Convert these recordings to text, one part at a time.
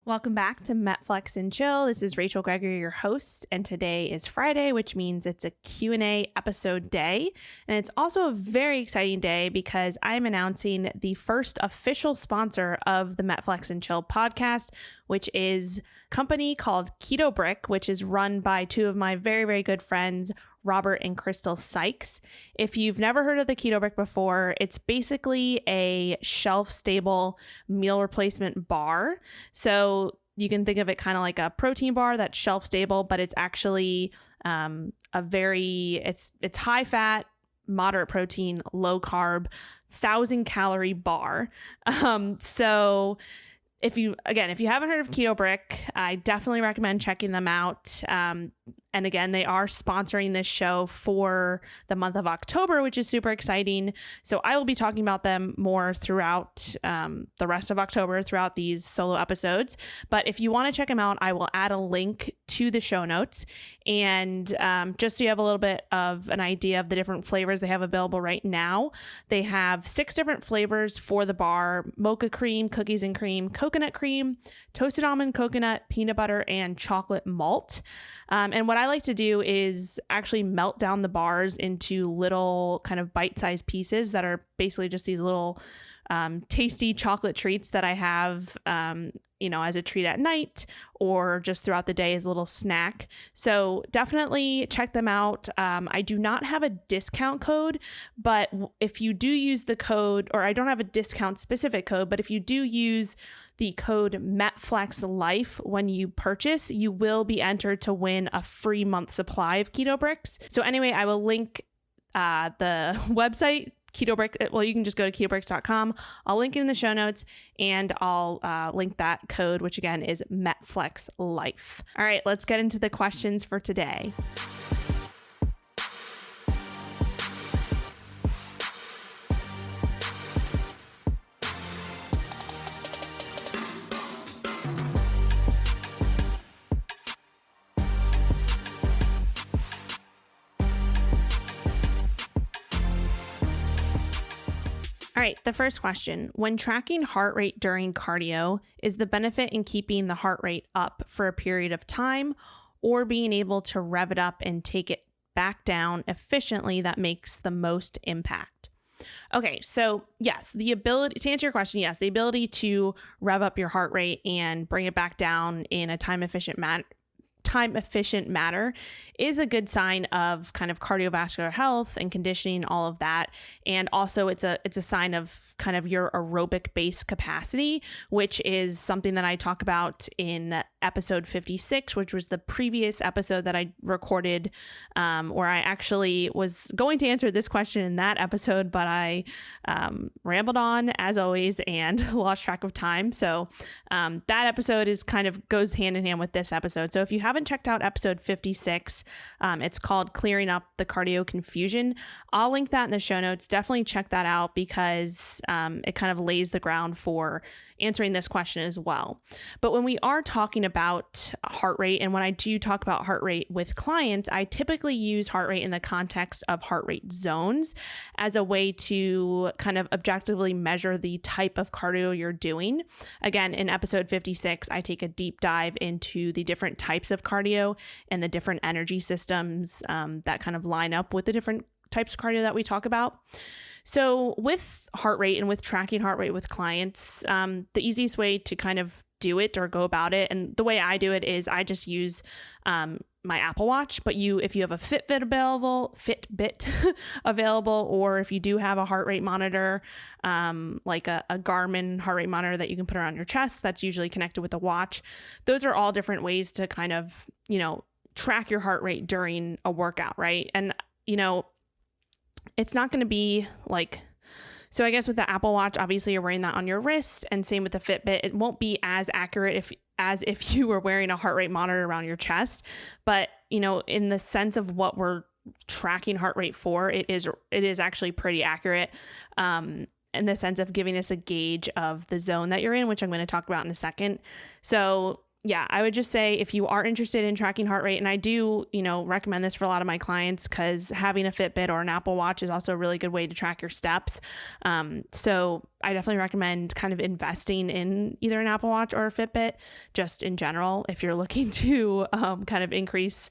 Welcome back to MetFlex and Chill. This is Rachel Gregory, your host, and today is Friday, which means it's a Q&A episode day. And it's also a very exciting day because I'm announcing the first official sponsor of the MetFlex and Chill podcast, which is a company called Ketobrick, which is run by two of my very, very good friends, Robert and Crystal Sykes. If you've never heard of the Ketobrick before, it's basically a shelf-stable meal replacement bar. So you can think of it kind of like a protein bar that's shelf-stable, but it's actually it's high fat, moderate protein, low carb, 1,000-calorie bar. So if you haven't heard of Ketobrick, I definitely recommend checking them out. And again, they are sponsoring this show for the month of October, which is super exciting. So I will be talking about them more throughout the rest of October, throughout these solo episodes. But if you want to check them out, I will add a link to the show notes. And just so you have a little bit of an idea of the different flavors they have available right now, they have 6 different flavors for the bar: mocha cream, cookies and cream, coconut cream, toasted almond coconut, peanut butter, and chocolate malt. And what I like to do is actually melt down the bars into little kind of bite-sized pieces that are basically just these little tasty chocolate treats that I have, as a treat at night or just throughout the day as a little snack. So definitely check them out. I do not have a discount code, but if you do use the code, or I don't have a discount specific code, but if you do use the code METFLEXLIFE when you purchase, you will be entered to win a free month supply of Ketobricks. So anyway, I will link the website, Ketobrick. Well, you can just go to ketobricks.com. I'll link it in the show notes, and I'll link that code, which again is METFLEXLIFE. All right, let's get into the questions for today. All right, the first question: when tracking heart rate during cardio, is the benefit in keeping the heart rate up for a period of time, or being able to rev it up and take it back down efficiently that makes the most impact? Okay, so yes, to answer your question, yes, the ability to rev up your heart rate and bring it back down in a time efficient manner is a good sign of kind of cardiovascular health and conditioning, all of that. And also it's a sign of kind of your aerobic base capacity, which is something that I talk about in episode 56, which was the previous episode that I recorded, where I actually was going to answer this question in that episode, but I rambled on as always and lost track of time. So that episode goes hand in hand with this episode. So if you haven't checked out episode 56, it's called Clearing Up the Cardio Confusion. I'll link that in the show notes. Definitely check that out because it kind of lays the ground for answering this question as well. But when we are talking about heart rate, and when I do talk about heart rate with clients, I typically use heart rate in the context of heart rate zones as a way to kind of objectively measure the type of cardio you're doing. Again, in episode 56, I take a deep dive into the different types of cardio and the different energy systems that kind of line up with the different types of cardio that we talk about. So with heart rate and with tracking heart rate with clients, the easiest way to kind of do it or go about it, and the way I do it is I just use my Apple Watch, but if you have a Fitbit available, or if you do have a heart rate monitor, like a Garmin heart rate monitor that you can put around your chest, that's usually connected with the watch. Those are all different ways to kind of, track your heart rate during a workout, right? And, it's not going to be like, so I guess with the Apple Watch, obviously you're wearing that on your wrist, and same with the Fitbit. It won't be as accurate as if you were wearing a heart rate monitor around your chest. But, in the sense of what we're tracking heart rate for, it is actually pretty accurate in the sense of giving us a gauge of the zone that you're in, which I'm going to talk about in a second. So yeah, I would just say if you are interested in tracking heart rate, and I do, recommend this for a lot of my clients because having a Fitbit or an Apple Watch is also a really good way to track your steps. So I definitely recommend kind of investing in either an Apple Watch or a Fitbit, just in general, if you're looking to kind of increase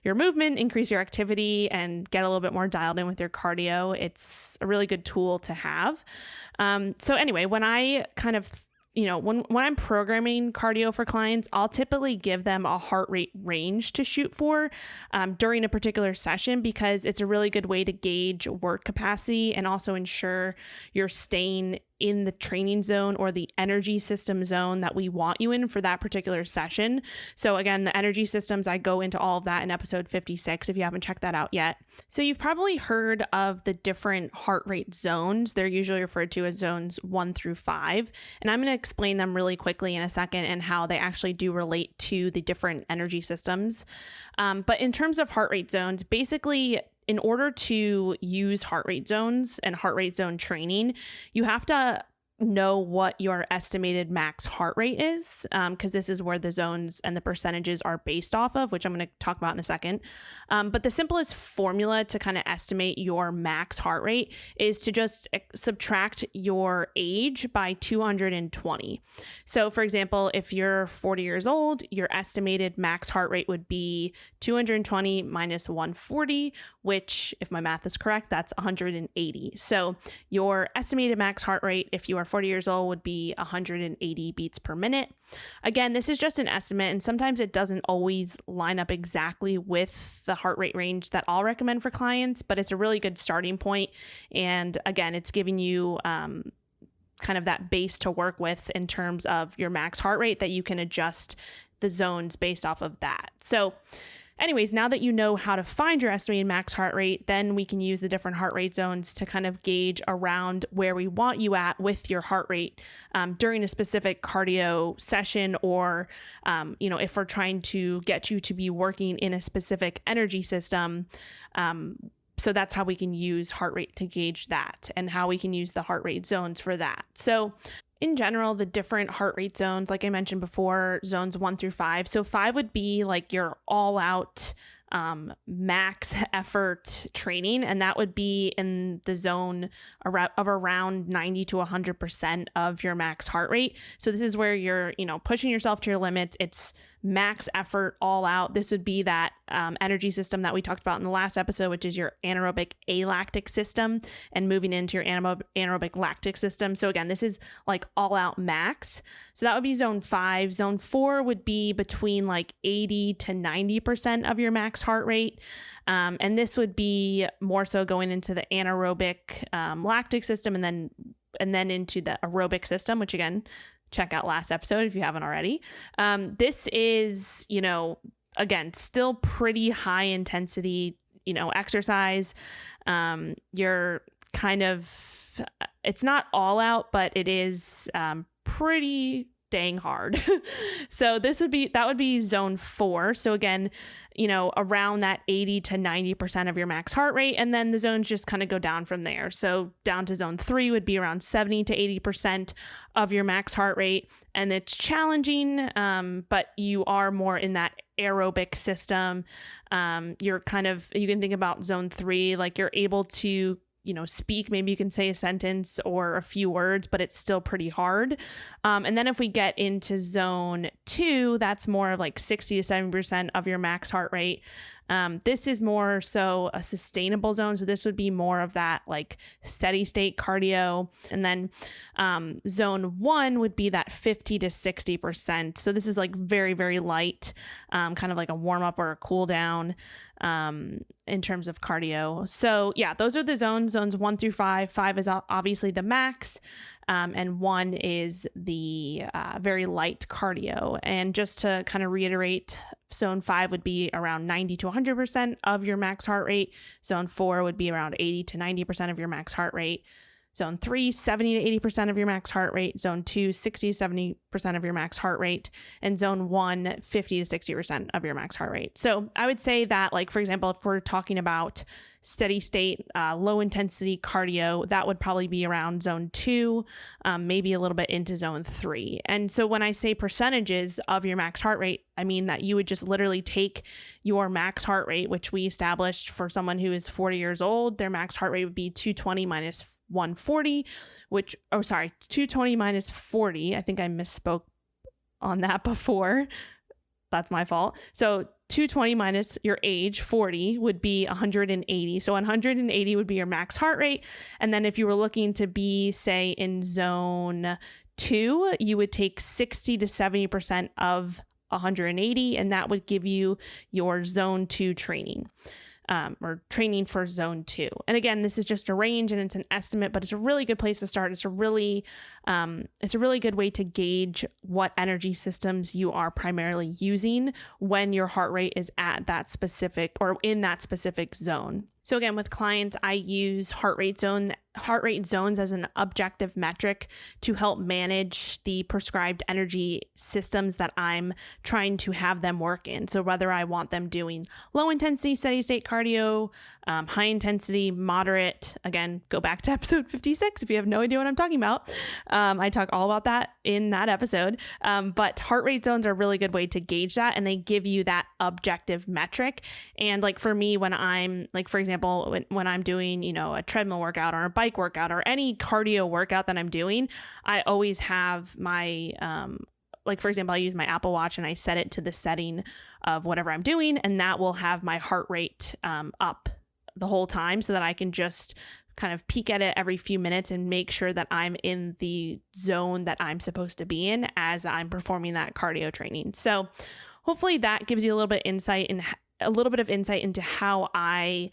your movement, increase your activity, and get a little bit more dialed in with your cardio. It's a really good tool to have. So anyway, when I kind of when I'm programming cardio for clients, I'll typically give them a heart rate range to shoot for during a particular session, because it's a really good way to gauge work capacity and also ensure you're staying in the training zone or the energy system zone that we want you in for that particular session. So again, the energy systems, I go into all of that in episode 56 if you haven't checked that out yet. So you've probably heard of the different heart rate zones. They're usually referred to as zones 1 through 5. And I'm going to explain them really quickly in a second and how they actually do relate to the different energy systems. But in terms of heart rate zones, basically, in order to use heart rate zones and heart rate zone training, you have to know what your estimated max heart rate is, because this is where the zones and the percentages are based off of, which I'm going to talk about in a second. But the simplest formula to kind of estimate your max heart rate is to just subtract your age by 220. So for example, if you're 40 years old, your estimated max heart rate would be 220 minus 140, which, if my math is correct, that's 180. So your estimated max heart rate, if you are 40 years old, would be 180 beats per minute. Again, this is just an estimate, and sometimes it doesn't always line up exactly with the heart rate range that I'll recommend for clients, but it's a really good starting point. And again, it's giving you kind of that base to work with in terms of your max heart rate that you can adjust the zones based off of that. So anyways, now that you know how to find your estimated max heart rate, then we can use the different heart rate zones to kind of gauge around where we want you at with your heart rate during a specific cardio session, or, if we're trying to get you to be working in a specific energy system. So that's how we can use heart rate to gauge that, and how we can use the heart rate zones for that. So in general, the different heart rate zones, like I mentioned before, zones 1 through 5. So 5 would be like your all out max effort training, and that would be in the zone of around 90 to 100% of your max heart rate. So this is where you're, pushing yourself to your limits. It's max effort all out. This would be that energy system that we talked about in the last episode, which is your anaerobic alactic system, and moving into your anaerobic lactic system. So again, this is like all out max. So that would be zone 5. Zone 4 would be between like 80 to 90% of your max heart rate. And this would be more so going into the anaerobic lactic system, and then into the aerobic system, which again, check out last episode if you haven't already. This is, again, still pretty high intensity, exercise. You're kind of, it's not all out, but it is pretty dang hard. So that would be zone 4. So again, around that 80 to 90% of your max heart rate. And then the zones just kind of go down from there. So down to zone 3 would be around 70 to 80% of your max heart rate. And it's challenging, but you are more in that aerobic system. You can think about zone 3, like you're able to speak, maybe you can say a sentence or a few words, but it's still pretty hard. And then if we get into zone 2, that's more of like 60 to 70% of your max heart rate. This is more so a sustainable zone. So this would be more of that like steady state cardio. And then zone 1 would be that 50 to 60%. So this is like very, very light, kind of like a warm up or a cool down in terms of cardio. So yeah, those are the zones 1 through 5. 5 is obviously the max. And 1 is the very light cardio. And just to kind of reiterate, zone 5 would be around 90 to 100% of your max heart rate. Zone 4 would be around 80 to 90% of your max heart rate. Zone 3, 70 to 80% of your max heart rate. Zone 2, 60 to 70% of your max heart rate. And zone 1, 50 to 60% of your max heart rate. So I would say that, like, for example, if we're talking about steady state, low intensity cardio, that would probably be around zone 2, maybe a little bit into zone 3. And so when I say percentages of your max heart rate, I mean that you would just literally take your max heart rate, which we established for someone who is 40 years old, their max heart rate would be 220 minus 140, 220 minus 40. I think I misspoke on that before. That's my fault. So 220 minus your age, 40, would be 180. So 180 would be your max heart rate. And then if you were looking to be, say, in zone 2, you would take 60 to 70% of 180, and that would give you your zone 2 training. Or training for zone 2. And again, this is just a range and it's an estimate, but it's a really good place to start. It's a really good way to gauge what energy systems you are primarily using when your heart rate is at that specific or in that specific zone. So again, with clients, I use heart rate zones as an objective metric to help manage the prescribed energy systems that I'm trying to have them work in. So whether I want them doing low intensity, steady state cardio, high intensity, moderate, again, go back to episode 56 if you have no idea what I'm talking about. I talk all about that in that episode. But heart rate zones are a really good way to gauge that, and they give you that objective metric. And like for me, when I'm like, for example, when I'm doing, a treadmill workout or a bike workout or any cardio workout that I'm doing, I always have my, like for example, I use my Apple Watch and I set it to the setting of whatever I'm doing, and that will have my heart rate up the whole time so that I can just kind of peek at it every few minutes and make sure that I'm in the zone that I'm supposed to be in as I'm performing that cardio training. So hopefully that gives you a little bit of insight into how I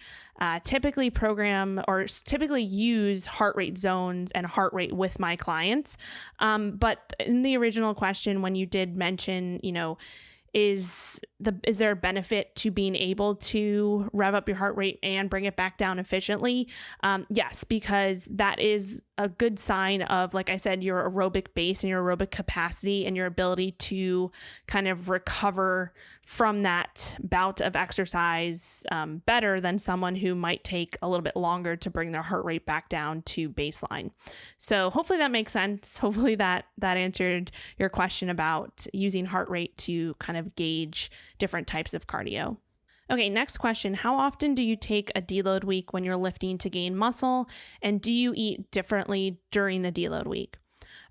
typically program or typically use heart rate zones and heart rate with my clients. But in the original question, when you did mention, is there a benefit to being able to rev up your heart rate and bring it back down efficiently? Yes, because that is a good sign of, like I said, your aerobic base and your aerobic capacity and your ability to kind of recover from that bout of exercise better than someone who might take a little bit longer to bring their heart rate back down to baseline. So hopefully that makes sense. Hopefully that answered your question about using heart rate to kind of gauge different types of cardio. Okay, next question. How often do you take a deload week when you're lifting to gain muscle? And do you eat differently during the deload week?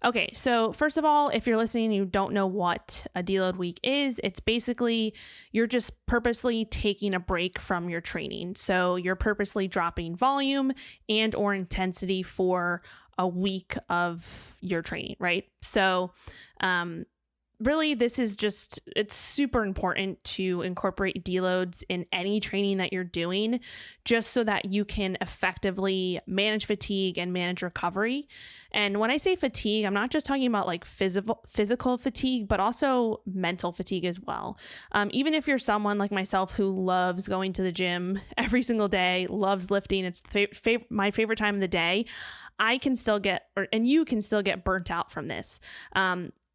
Okay, so first of all, if you're listening and you don't know what a deload week is, it's basically you're just purposely taking a break from your training. So you're purposely dropping volume and or intensity for a week of your training, right? So really, this is it's super important to incorporate deloads in any training that you're doing, just so that you can effectively manage fatigue and manage recovery. And when I say fatigue, I'm not just talking about like physical fatigue, but also mental fatigue as well. Even if you're someone like myself who loves going to the gym every single day, loves lifting, it's my favorite time of the day, I can still and you can still get burnt out from this.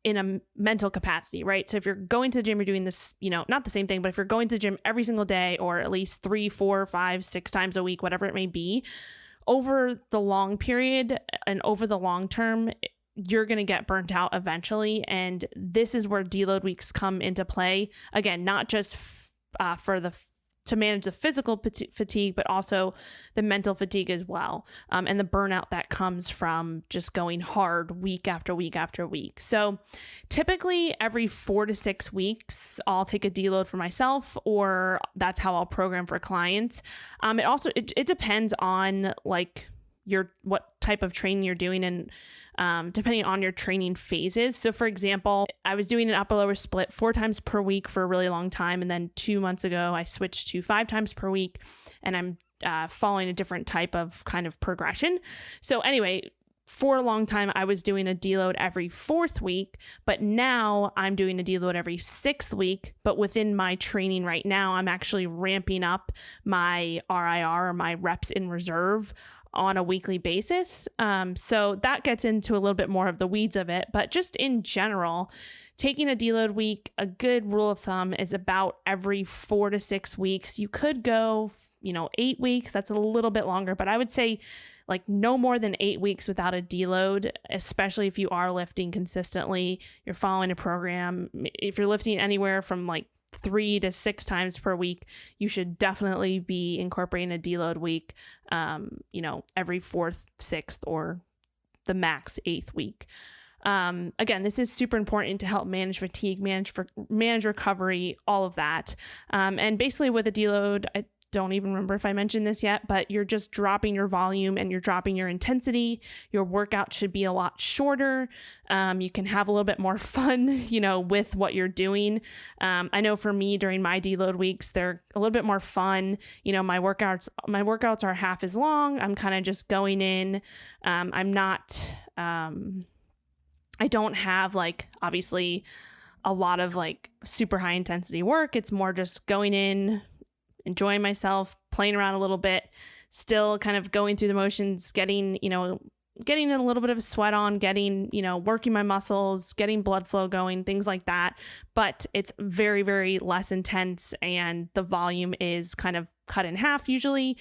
In a mental capacity, right? So if you're going to the gym, you're doing this, not the same thing, but if you're going to the gym every single day or at least 3, 4, 5, 6 times a week, whatever it may be, over the long period and over the long term, you're going to get burnt out eventually. And this is where deload weeks come into play. Again, not just to manage the physical fatigue, but also the mental fatigue as well. And the burnout that comes from just going hard week after week after week. So typically every 4 to 6 weeks, I'll take a deload for myself, or that's how I'll program for clients. It depends on like what type of training you're doing and depending on your training phases. So for example, I was doing an upper lower split 4 times per week for a really long time. And then 2 months ago, I switched to 5 times per week, and I'm following a different type of kind of progression. So anyway, for a long time, I was doing a deload every 4th week, but now I'm doing a deload every 6th week. But within my training right now, I'm actually ramping up my RIR, or my reps in reserve, on a weekly basis. So that gets into a little bit more of the weeds of it, but just in general, taking a deload week, a good rule of thumb is about every 4 to 6 weeks. You could go, 8 weeks. That's a little bit longer, but I would say like no more than 8 weeks without a deload, especially if you are lifting consistently, you're following a program. If you're lifting anywhere from like 3 to 6 times per week, you should definitely be incorporating a deload week, every 4th, 6th, or the max 8th week. Again, this is super important to help manage fatigue, manage recovery, all of that. And basically with a deload, I don't even remember if I mentioned this yet, but you're just dropping your volume and you're dropping your intensity. Your workout should be a lot shorter. You can have a little bit more fun, with what you're doing. I know for me during my deload weeks, they're a little bit more fun. My workouts are half as long. I'm kind of just going in. I'm not, I don't have obviously a lot of super high intensity work. It's more just going in, enjoying myself, playing around a little bit, still kind of going through the motions, getting a little bit of a sweat on, working my muscles, getting blood flow going, things like that. But it's very, very less intense and the volume is kind of cut in half usually.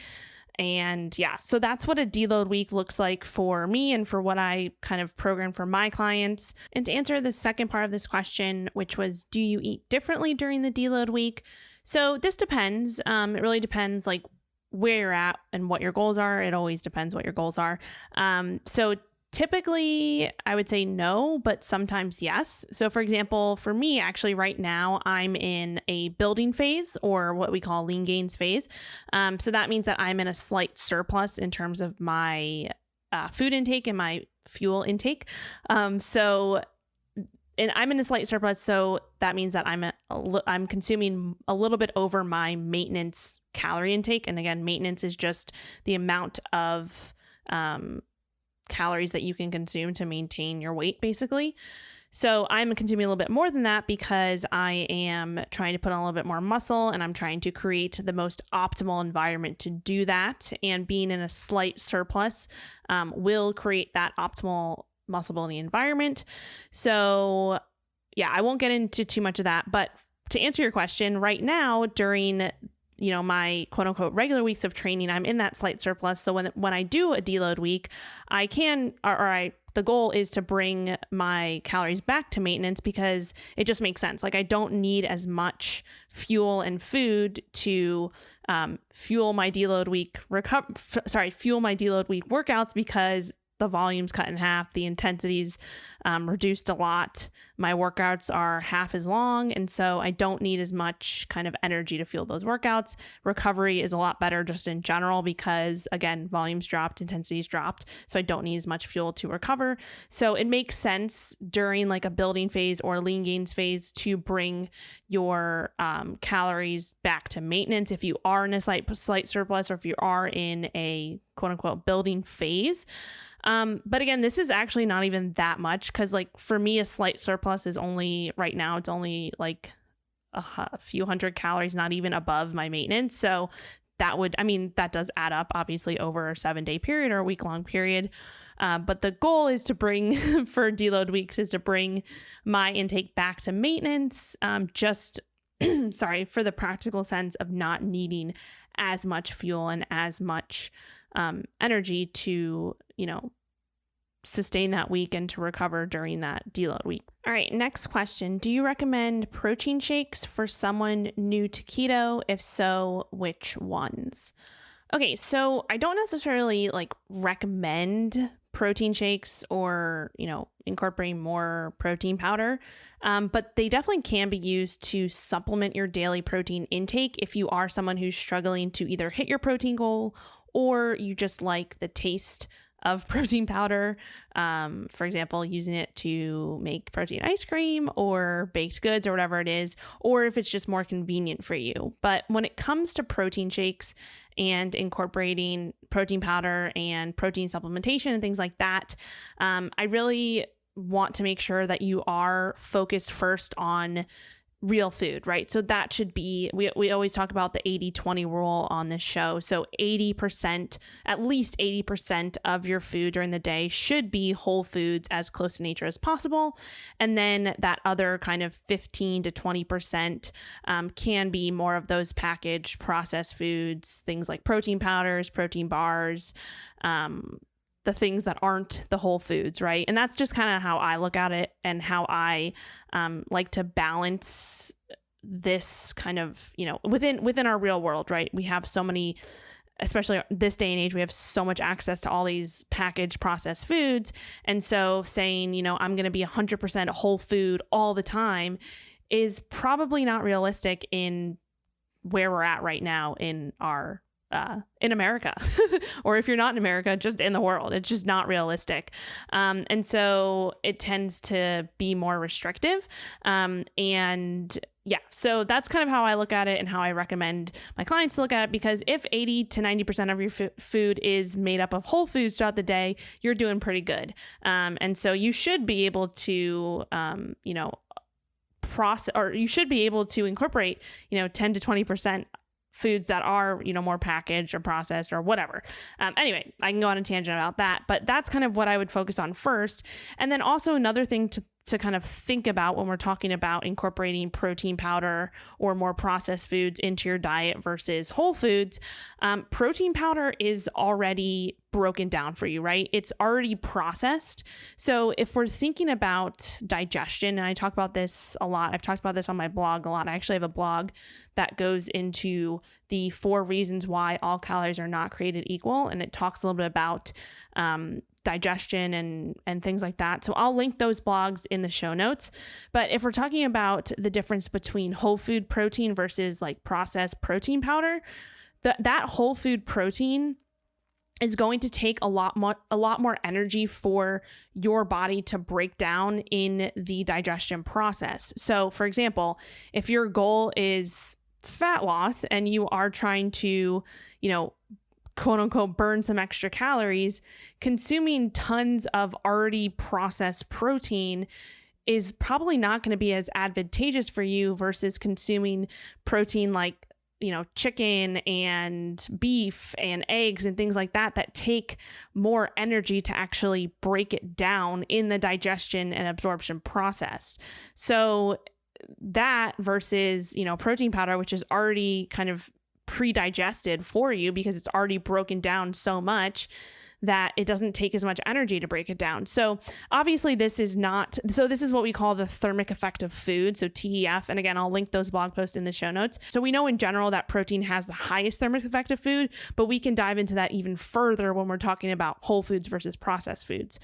And so that's what a deload week looks like for me and for what I kind of program for my clients. And to answer the second part of this question, which was, do you eat differently during the deload week? So this depends. It really depends where you're at and what your goals are. It always depends what your goals are. So typically I would say no, but sometimes yes. So for example, for me, actually right now I'm in a building phase, or what we call lean gains phase. So that means that I'm in a slight surplus in terms of my food intake and my fuel intake. And I'm in a slight surplus, so that means that I'm consuming a little bit over my maintenance calorie intake. And again, maintenance is just the amount of calories that you can consume to maintain your weight, basically. So I'm consuming a little bit more than that because I am trying to put on a little bit more muscle and I'm trying to create the most optimal environment to do that. And being in a slight surplus will create that optimal muscle building environment. So I won't get into too much of that, but to answer your question, right now during my quote unquote regular weeks of training, I'm in that slight surplus. So when I do a deload week, the goal is to bring my calories back to maintenance because it just makes sense. I don't need as much fuel and food to fuel my deload week workouts because the volume's cut in half, the intensity's reduced a lot. My workouts are half as long, and so I don't need as much kind of energy to fuel those workouts. Recovery is a lot better just in general because, again, volume's dropped, intensity's dropped, so I don't need as much fuel to recover. So it makes sense during a building phase or lean gains phase to bring your calories back to maintenance if you are in a slight surplus or if you are in a quote unquote building phase. But again, this is actually not even that much because for me, a slight surplus is only right now, it's only a few hundred calories, not even above my maintenance. So that does add up obviously over a 7-day period or a week-long period. But the goal is to bring for deload weeks is to bring my intake back to maintenance. For the practical sense of not needing as much fuel and as much energy to, sustain that week and to recover during that deload week. All right, next question. Do you recommend protein shakes for someone new to keto? If so, which ones? Okay, so I don't necessarily recommend protein shakes or, incorporating more protein powder, but they definitely can be used to supplement your daily protein intake if you are someone who's struggling to either hit your protein goal or you just like the taste of protein powder. For example, using it to make protein ice cream or baked goods or whatever it is, or if it's just more convenient for you. But when it comes to protein shakes and incorporating protein powder and protein supplementation and things like that, I really want to make sure that you are focused first on real food, right? So that should be, we always talk about the 80-20 rule on this show. So 80%, at least 80% of your food during the day should be whole foods as close to nature as possible. And then that other kind of 15 to 20% can be more of those packaged processed foods, things like protein powders, protein bars, the things that aren't the whole foods, right? And that's just kind of how I look at it and how I like to balance this kind of, within our real world, right? We have so many, especially this day and age, we have so much access to all these packaged processed foods. And so saying, I'm going to be 100% whole food all the time is probably not realistic in where we're at right now in our in America, or if you're not in America, just in the world. It's just not realistic. And so it tends to be more restrictive. And yeah, so that's kind of how I look at it and how I recommend my clients to look at it, because if 80 to 90% of your food is made up of whole foods throughout the day, you're doing pretty good. And so you should be able to, process, or you should be able to incorporate, 10 to 20% foods that are, more packaged or processed or whatever. Anyway, I can go on a tangent about that, but that's kind of what I would focus on first. And then also another thing to kind of think about when we're talking about incorporating protein powder or more processed foods into your diet versus whole foods, protein powder is already broken down for you, right? It's already processed. So if we're thinking about digestion, and I talk about this a lot, I've talked about this on my blog a lot. I actually have a blog that goes into the 4 reasons why all calories are not created equal. And it talks a little bit about digestion and things like that. So I'll link those blogs in the show notes. But if we're talking about the difference between whole food protein versus like processed protein powder, that whole food protein is going to take a lot more energy for your body to break down in the digestion process. So for example, if your goal is fat loss and you are trying to, quote unquote, burn some extra calories, consuming tons of already processed protein is probably not going to be as advantageous for you versus consuming protein like, chicken and beef and eggs and things like that take more energy to actually break it down in the digestion and absorption process. So that versus, protein powder, which is already kind of pre-digested for you because it's already broken down so much that it doesn't take as much energy to break it down. So obviously this is what we call the thermic effect of food, so TEF. And again, I'll link those blog posts in the show notes. So we know in general that protein has the highest thermic effect of food, but we can dive into that even further when we're talking about whole foods versus processed foods.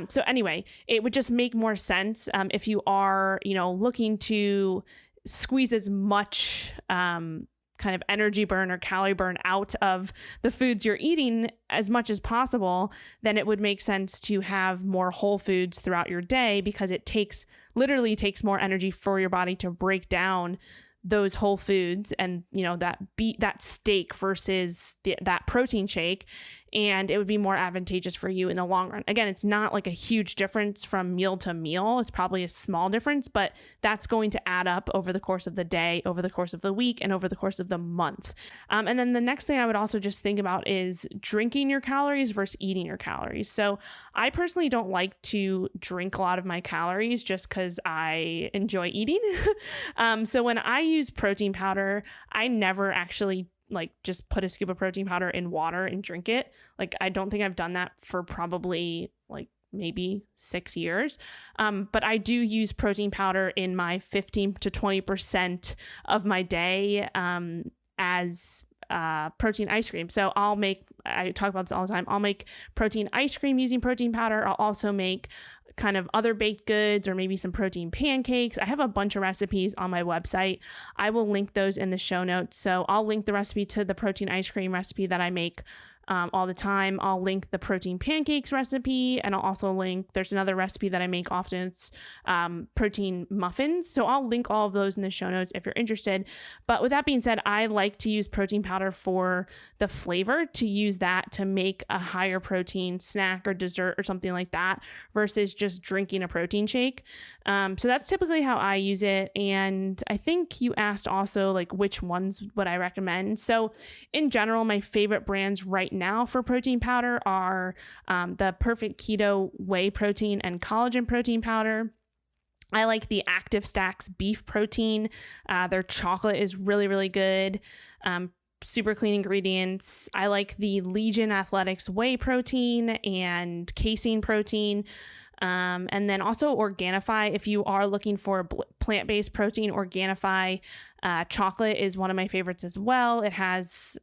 So anyway, it would just make more sense if you are, looking to squeeze as much kind of energy burn or calorie burn out of the foods you're eating as much as possible, then it would make sense to have more whole foods throughout your day, because it literally takes more energy for your body to break down those whole foods and, that steak versus that protein shake. And it would be more advantageous for you in the long run. Again, it's not like a huge difference from meal to meal. It's probably a small difference, but that's going to add up over the course of the day, over the course of the week, and over the course of the month. And then the next thing I would also just think about is drinking your calories versus eating your calories. So I personally don't like to drink a lot of my calories just because I enjoy eating. So when I use protein powder, I never actually just put a scoop of protein powder in water and drink it. I don't think I've done that for probably maybe 6 years. But I do use protein powder in my 15 to 20% of my day as protein ice cream. So I talk about this all the time. I'll make protein ice cream using protein powder. I'll also make kind of other baked goods or maybe some protein pancakes. I have a bunch of recipes on my website. I will link those in the show notes. So I'll link the recipe to the protein ice cream recipe that I make all the time. I'll link the protein pancakes recipe, and I'll also link, there's another recipe that I make often. It's protein muffins. So I'll link all of those in the show notes if you're interested. But with that being said, I like to use protein powder for the flavor, to use use that to make a higher protein snack or dessert or something like that versus just drinking a protein shake. So that's typically how I use it. And I think you asked also like which ones would I recommend. So in general, my favorite brands right now for protein powder are the Perfect Keto Whey Protein and Collagen Protein Powder. I like the Active Stacks beef protein. Their chocolate is really, really good. Super clean ingredients. I like the Legion Athletics whey protein and casein protein. And then also Organifi. If you are looking for plant-based protein, Organifi chocolate is one of my favorites as well. It has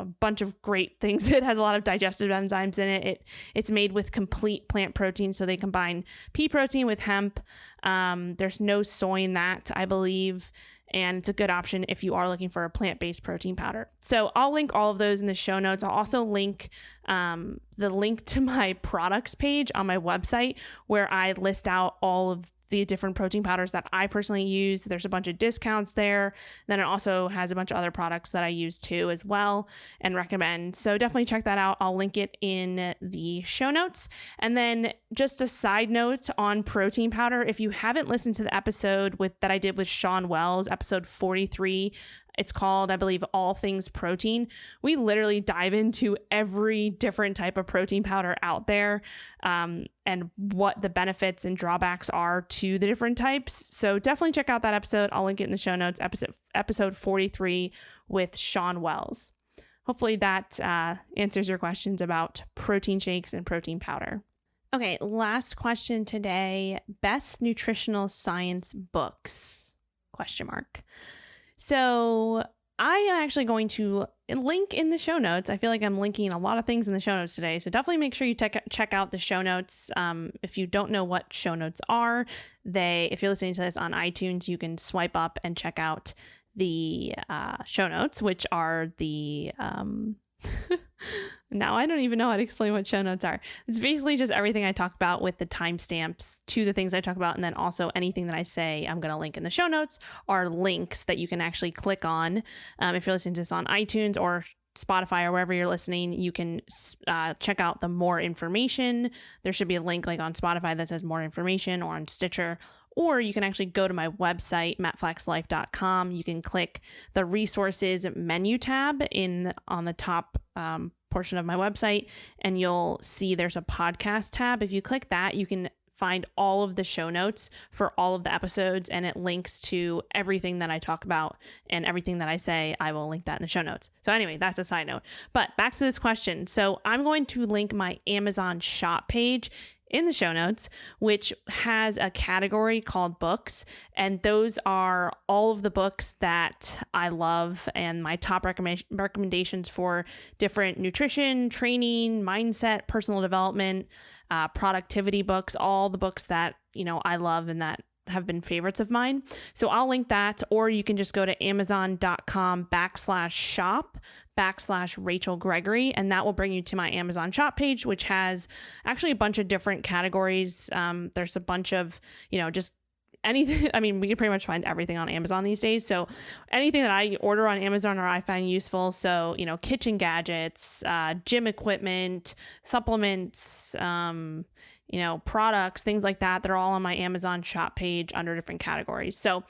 a bunch of great things. It has a lot of digestive enzymes in it. It's made with complete plant protein, so they combine pea protein with hemp. There's no soy in that, I believe, and it's a good option if you are looking for a plant-based protein powder. So I'll link all of those in the show notes. I'll also link the link to my products page on my website where I list out all of the different protein powders that I personally use. There's a bunch of discounts there. Then it also has a bunch of other products that I use too as well and recommend. So definitely check that out. I'll link it in the show notes. And then just a side note on protein powder, if you haven't listened to the episode that I did with Shawn Wells, episode 43, it's called, I believe, All Things Protein. We literally dive into every different type of protein powder out there and what the benefits and drawbacks are to the different types. So definitely check out that episode. I'll link it in the show notes, episode 43 with Shawn Wells. Hopefully that answers your questions about protein shakes and protein powder. Okay, last question today. Best nutritional science books? ? So I am actually going to link in the show notes. I feel like I'm linking a lot of things in the show notes today. So definitely make sure you check out the show notes. If you don't know what show notes are, if you're listening to this on iTunes, you can swipe up and check out the show notes, which are the... Now I don't even know how to explain what show notes are. It's basically just everything I talk about with the timestamps to the things I talk about. And then also anything that I say I'm going to link in the show notes are links that you can actually click on. If you're listening to this on iTunes or Spotify or wherever you're listening, you can check out the more information. There should be a link like on Spotify that says more information, or on Stitcher. Or you can actually go to my website, METFLEXLIFE.com. You can click the resources menu tab on the top portion of my website, and you'll see there's a podcast tab. If you click that, you can find all of the show notes for all of the episodes, and it links to everything that I talk about and everything that I say. I will link that in the show notes. So anyway, that's a side note. But back to this question. So I'm going to link my Amazon shop page in the show notes, which has a category called books. And those are all of the books that I love and my top recommendations for different nutrition, training, mindset, personal development, productivity books, all the books that, I love and that have been favorites of mine. So I'll link that, or you can just go to amazon.com/shop/Rachel Gregory, and that will bring you to my Amazon shop page, which has actually a bunch of different categories. There's a bunch of, just anything. I mean, we can pretty much find everything on Amazon these days. So anything that I order on Amazon or I find useful. So, kitchen gadgets, gym equipment, supplements, products, things like that. They're all on my Amazon shop page under different categories. So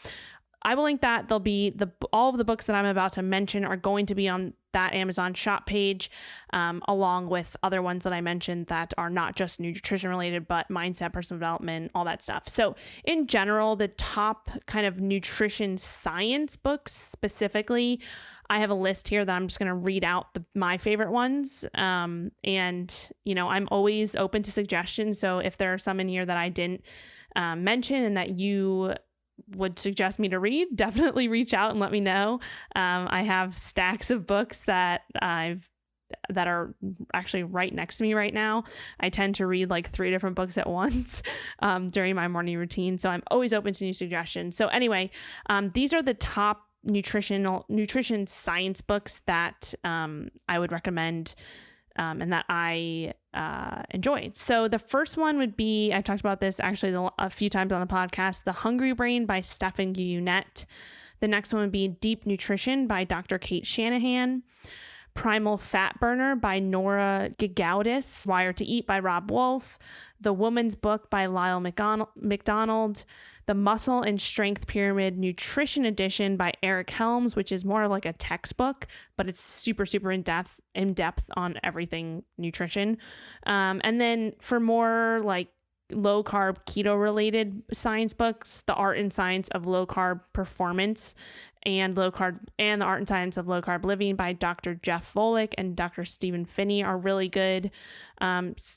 I will link that. There'll be all of the books that I'm about to mention are going to be on that Amazon shop page, along with other ones that I mentioned that are not just nutrition related, but mindset, personal development, all that stuff. So in general, the top kind of nutrition science books specifically, I have a list here that I'm just going to read out my favorite ones. And, I'm always open to suggestions. So if there are some in here that I didn't mention and that you would suggest me to read, definitely reach out and let me know. I have stacks of books that are actually right next to me right now. I tend to read like 3 different books at once during my morning routine. So I'm always open to new suggestions. So anyway, these are the top nutrition science books that I would recommend and that I enjoyed. So the first one would be, I talked about this actually a few times on the podcast, The Hungry Brain by Stephan Guyenet. The next one would be Deep Nutrition by Dr. Kate Shanahan. Primal Fat Burner by Nora Gigaudis, Wired to Eat by Rob Wolf, The Woman's Book by Lyle McDonald, The Muscle and Strength Pyramid Nutrition Edition by Eric Helms, which is more like a textbook, but it's super, super in depth on everything nutrition. And then for more like low carb keto related science books, The Art and Science of Low Carb Performance and The Art and Science of Low Carb Living by Dr. Jeff Volek and Dr. Stephen Phinney are really good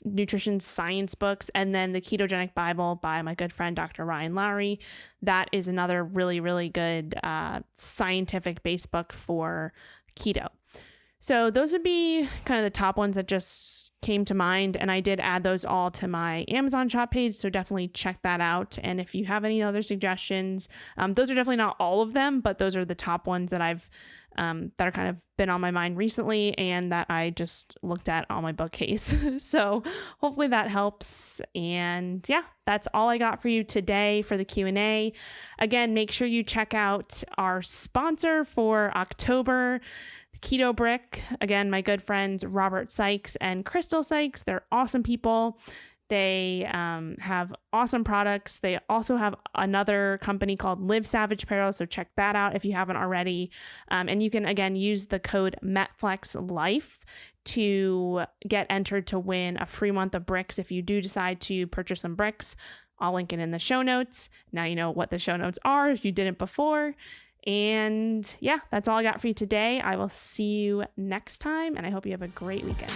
nutrition science books. And then The Ketogenic Bible by my good friend Dr. Ryan Lowry. That is another really, really good scientific based book for keto. So those would be kind of the top ones that just came to mind. And I did add those all to my Amazon shop page. So definitely check that out. And if you have any other suggestions, those are definitely not all of them, but those are the top ones that I've, that are kind of been on my mind recently and that I just looked at on my bookcase. So hopefully that helps. And yeah, that's all I got for you today for the Q&A. Again, make sure you check out our sponsor for October, Ketobrick. Again, my good friends Robert Sykes and Crystal Sykes. They're awesome people. They have awesome products. They also have another company called Live Savage Apparel, so check that out if you haven't already. And you can, again, use the code METFLEXLIFE to get entered to win a free month of bricks if you do decide to purchase some bricks. I'll link it in the show notes. Now you know what the show notes are if you didn't before. And yeah, that's all I got for you today. I will see you next time, and I hope you have a great weekend.